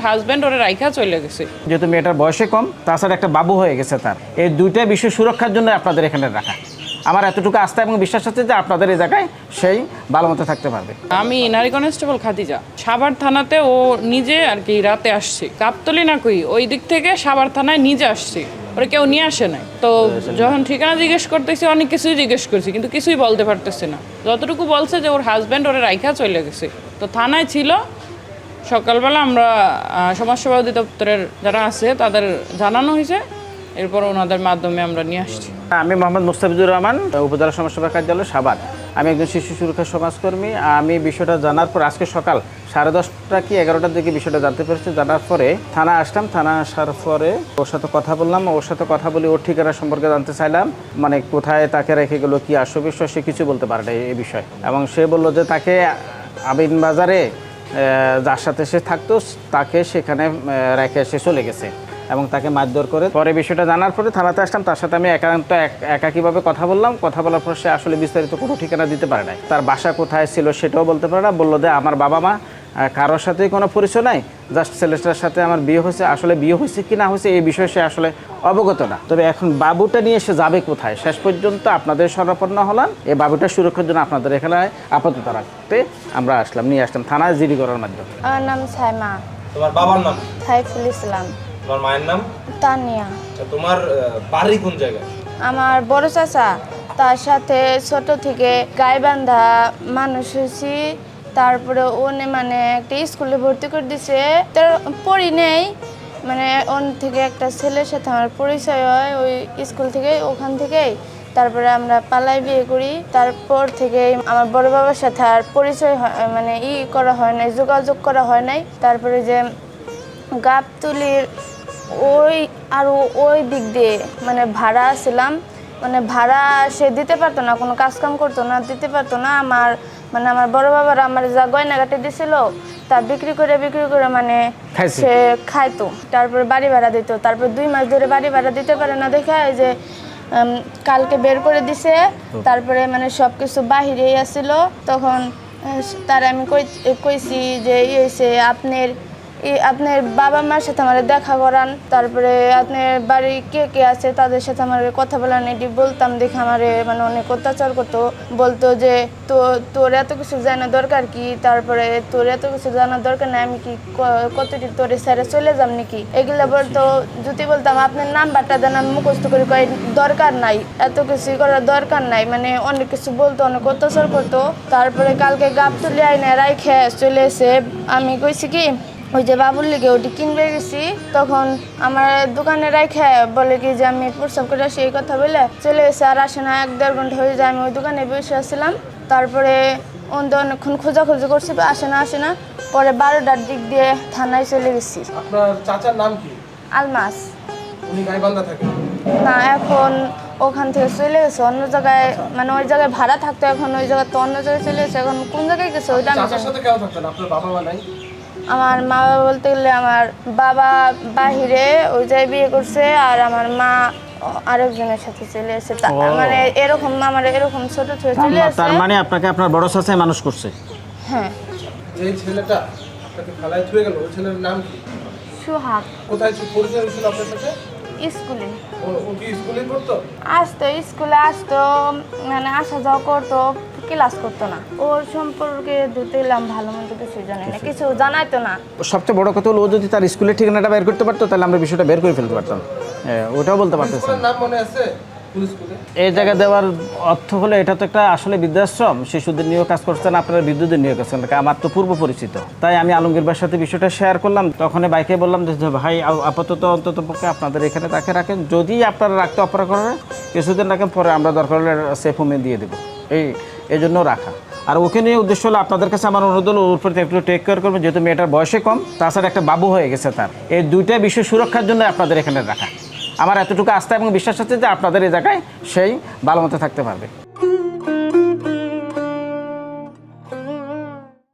Husband ওরে রাইখা চলে গেছে। যেহেতু মেয়েটার বয়সে কম, তাছাড়া একটা বাবু হয়ে গেছে তার, এই দুইটা বিষয় সুরক্ষার জন্য আপনাদের এখানে রাখা। আমার এতটুকু আস্থা এবং বিশ্বাস আছে যে আপনাদের এই জায়গায় সেই ভালো মতো থাকতে পারবে। আমি নারী কনস্টেবল খাদিজা, সাভার থানাতে ও নিজে আর কি রাতে আসছে, গাবতলী না কই ওই দিক থেকে সাভার থানায় নিজে আসছে, ওরা কেউ নিয়ে আসে নাই। তো যখন ঠিকানা জিজ্ঞেস করতেছি অনেক কিছুই জিজ্ঞেস করছি, কিন্তু কিছুই বলতে পারতেছে না। যতটুকু বলছে যে ওর হাজব্যান্ড ওরে রাইখা চলে গেছে। তো থানায় ছিল, সকালবেলা আমরা সমাজসেবা অধিদপ্তরের যারা আছে তাদের জানানো হয়েছে, এরপর ওনাদের মাধ্যমে আমরা নিয়ে আসছি। আমি মোহাম্মদ মুস্তাফিজুর রহমান, উপজেলা সমাজসেবা কার্যালয় সাভার। আমি একজন শিশু সুরক্ষা সমাজকর্মী। আমি বিষয়টা জানার পর আজকে সকাল 10:30 কি 11টার দিকে বিষয়টা জানতে পেরেছি। জানার পরে থানা আসলাম। থানা আসার পরে ওর সাথে কথা বললাম। ওর সাথে কথা বলে ওর ঠিকানা সম্পর্কে জানতে চাইলাম, মানে কোথায় তাকে রেখে গেলো, কি আসল বিষয়, সে কিছু বলতে পারে না এই বিষয়। এবং সে বলল যে তাকে আমিন বাজারে যার সাথে সে থাকতো তাকে সেখানে রেখে সে চলে গেছে এবং তাকে মারধর করে। পরে বিষয়টা জানার পরে থানাতে আসলাম। তার সাথে আমি একাকীভাবে কথা বললাম। কথা বলার পর সে আসলে বিস্তারিত কোনো ঠিকানা দিতে পারে নাই। তার বাসা কোথায় ছিল সেটাও বলতে পারে না। বললো যে আমার বাবা মা কারোর সাথেই কোনো পরিচয় নাই, জাস্ট ছেলেটার সাথে আমার বিয়ে হয়েছে। আসলে বিয়ে হয়েছে কি না হয়েছে এই বিষয়ে সে আসলে অবগত না। তবে এখন বাবুটা নিয়ে সে যাবে কোথায়, শেষ পর্যন্ত আপনাদের শরণাপন্ন হলাম। এই বাবুটার সুরক্ষার জন্য আপনাদের এখানে আপাতত রাখতে আমরা আসলাম, নিয়ে আসলাম থানায় জিডি করার মাধ্যমে। আমার নাম সাইমা। তোমার বাবার নাম? সাইফুল ইসলাম। তোমার মায়ের নাম? তানিয়া। তোমার বাড়ি কোন জায়গায়? আমার বড় চাচা, তার সাথে ছোট থেকে গাইবান্ধা মানুষ হয়েছি। তারপরে ওনে মানে একটা স্কুলে ভর্তি করে দিছে, তার পড়ি নেই, মানে ওন থেকে একটা ছেলের সাথে আমার পরিচয় হয় ওই স্কুল থেকে, ওখান থেকেই তারপরে আমরা পালাই বিয়ে করি। তারপর থেকে আমার বড় বাবার সাথে আর পরিচয় মানে করা হয় নাই, যোগাযোগ করা হয় নাই। তারপরে যে গাবতলীর ওই দিক দিয়ে মানে ভাড়া ছিলাম, মানে ভাড়া সে দিতে পারতো না, কোনো কাজকাম করতো না, দিতে পারতো না। আমার বড় বাবার আমার যা গয়নাঘাটে দিছিল তা বিক্রি করে মানে সে খাইতো। তারপরে বাড়ি ভাড়া দিত। তারপর 2 মাস ধরে বাড়ি ভাড়া দিতে পারে না দেখে এই যে কালকে বের করে দিছে। তারপরে মানে সব কিছু বাহিরেই আসছিল। তখন তার আমি কইছি যে হয়েছে আপনার বাবা মার সাথে আমার দেখা করান, তারপরে আপনার বাড়ি কে কে আছে তাদের সাথে আমার কথা বলান। এটি বলতাম দেখে আমার মানে অনেক অত্যাচার করতো, বলতো যে তোর এত কিছু জানার দরকার কি, তারপরে তোর এত কিছু জানার দরকার নাই, আমি কি কতটি তোরে ছেড়ে চলে যাম নাকি, এগুলো বলতো। যদি বলতাম আপনার নাম্বারটা দেন আমি মুখস্থ করি, কয় দরকার নাই, এত কিছু করার দরকার নাই, মানে অনেক কিছু বলতো, অনেক অত্যাচার করতো। তারপরে কালকে গাবতলী আইনে রাইখে চলে এসে আমি কইছি কি ওই যে বাবুর লিগে ওটি কিনবে গেছি, তখন আমার দোকানে রাইখে বলে কি যে আমি প্রস্রাব করে আসি, এই কথা বলে চলে এসে আর আসে না। 1-1.5 ঘন্টা হয়ে যায় আমি ওই দোকানে বসে আসছিলাম। তারপরে অনেকক্ষণ খোঁজাখুঁজি করছি, আসে না। পরে 12টার দিক দিয়ে থানায় চলে গেছি। আপনার চাচার নাম কি? আলমাস। উনি গাইবান্ধা থাকেন? না, এখন ওখান থেকে চলে গেছে অন্য জায়গায়, মানে ওই জায়গায় ভাড়া থাকতো, এখন ওই জায়গায় তো অন্য জায়গায় চলে গেছে। এখন কোন জায়গায় গেছে ওইটা আমি চাচার সাথে কেন থাকতেন? আপনার বাবা মা নাই? আমার মা বাবা বলতে গেলে আমার বাবা বাহিরে ওই জায়গায় বিয়ে করছে, আর আমার মা আরেকজনের সাথে চলে এসেছে। মানে এরকম আমার এরকম ছোট ছোট চলে আসে। তার মানে আপনাকে আপনার বড় চাচাই মানুষ করছে? হ্যাঁ। যে ছেলেটা আপনাকে ফালায় থুয়ে গেল, ওই ছেলের নাম কি? সুহাগ। কোথায় পরিচয় হয়েছিল আপনার সাথে? স্কুলে। ও কি স্কুলে পড়তো? স্কুলে আসতো, মানে আসা যাওয়া করতো, ক্লাস করতো না। ওর সম্পর্কে ধুতেলাম ভালো মন্দ কিছু জানি না, কিছু জানাইতো না। সবচেয়ে বড় কথা হলো ও যদি তার স্কুলের ঠিকানাটা বের করতে পারতো তাহলে আমরা বিষয়টা বের করে ফেলতে পারতাম। ওটাও বলতে পারতেছি। নাম মনে আছে? এই জায়গা দেওয়ার অর্থ হলো এটা তো একটা আসলে বৃদ্ধাশ্রম, শিশুদের নিয়েও কাজ করছেন, আপনারা বিদ্যুতের নিয়ে কাজ করছেন, আমার তো পূর্ব পরিচিত। তাই আমি আলমগীর ভাইয়ের সাথে বিষয়টা শেয়ার করলাম। তখন বাইকে বললাম যে ভাই আপাতত অন্তত পক্ষে আপনাদের এখানে তাকে রাখেন, যদি আপনারা রাখতে অপরা করেন কিছুদিন রাখেন, পরে আমরা দরকার হলে সেফ হোমে দিয়ে দেবো, এই জন্য রাখা। আর ওকে নিয়ে উদ্দেশ্য হলো আপনাদের কাছে আমার অনুরোধ হলো ওর প্রতি একটু টেক কেয়ার করবেন, যেহেতু মেয়েটার বয়সে কম, তাছাড়া একটা বাবু হয়ে গেছে তার, এই দুইটা বিষয় সুরক্ষার জন্য আপনাদের এখানে রাখা। আমার এতটুকু আস্থা এবং বিশ্বাস আছে যে আপনাদের এই জায়গায় সেই ভালো মতো থাকতে পারবে।